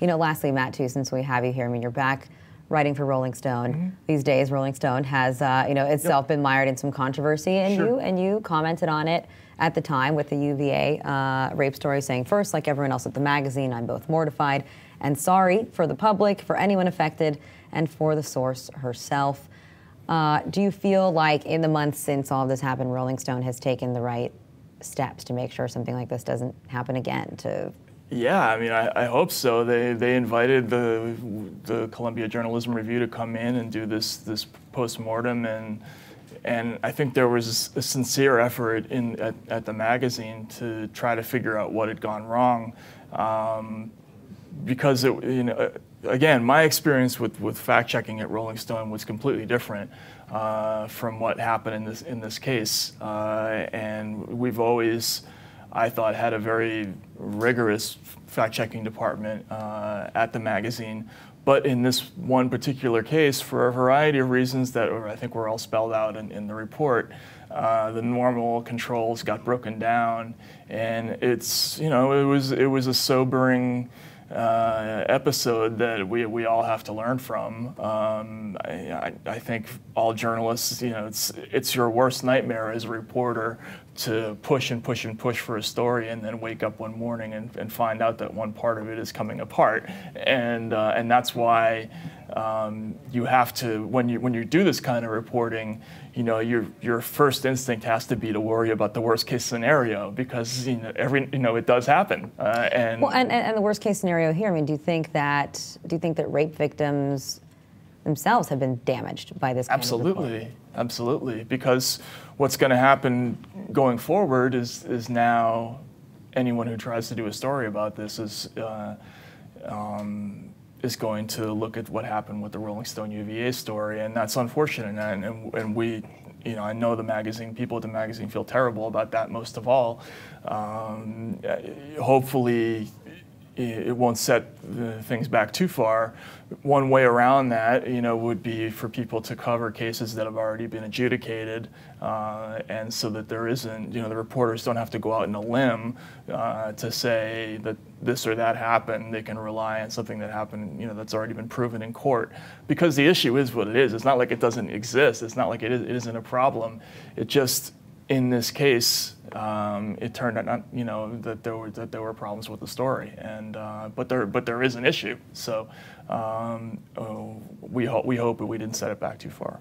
Lastly, Matt, too, since we have you here, I mean, you're back writing for Rolling Stone these days. Rolling Stone has, itself been mired in some controversy, and you commented on it at the time with the UVA rape story, saying, first, like everyone else at the magazine, I'm both mortified and sorry for the public, for anyone affected, and for the source herself. Do you feel like in the months since all of this happened, Rolling Stone has taken the right steps to make sure something like this doesn't happen again? Yeah, I mean, I hope so. They invited the Columbia Journalism Review to come in and do this post-mortem, and I think there was a sincere effort at the magazine to try to figure out what had gone wrong, because again, my experience with fact-checking at Rolling Stone was completely different from what happened in this case, and we've always, I thought, had a very rigorous fact-checking department at the magazine. But in this one particular case, for a variety of reasons that I think were all spelled out in the report, the normal controls got broken down, and it was a sobering episode that we all have to learn from. I think all journalists, it's your worst nightmare as a reporter to push and push and push for a story and then wake up one morning and find out that one part of it is coming apart. And that's why you have to, when you do this kind of reporting, your first instinct has to be to worry about the worst case scenario, because it does happen. And the worst case scenario here, I mean, do you think that rape victims themselves have been damaged by this kind of report? Absolutely, because what's going to happen going forward is now anyone who tries to do a story about this is going to look at what happened with the Rolling Stone UVA story, and that's unfortunate. And we, I know the magazine, people at the magazine feel terrible about that most of all. Hopefully, it won't set things back too far. One way around that, would be for people to cover cases that have already been adjudicated, and so that there isn't, the reporters don't have to go out on a limb to say that this or that happened. They can rely on something that happened, that's already been proven in court. Because the issue is what it is. It's not like it doesn't exist. It's not like it isn't a problem. It just, in this case, it turned out that there were problems with the story, and but there is an issue. So we hope we didn't set it back too far.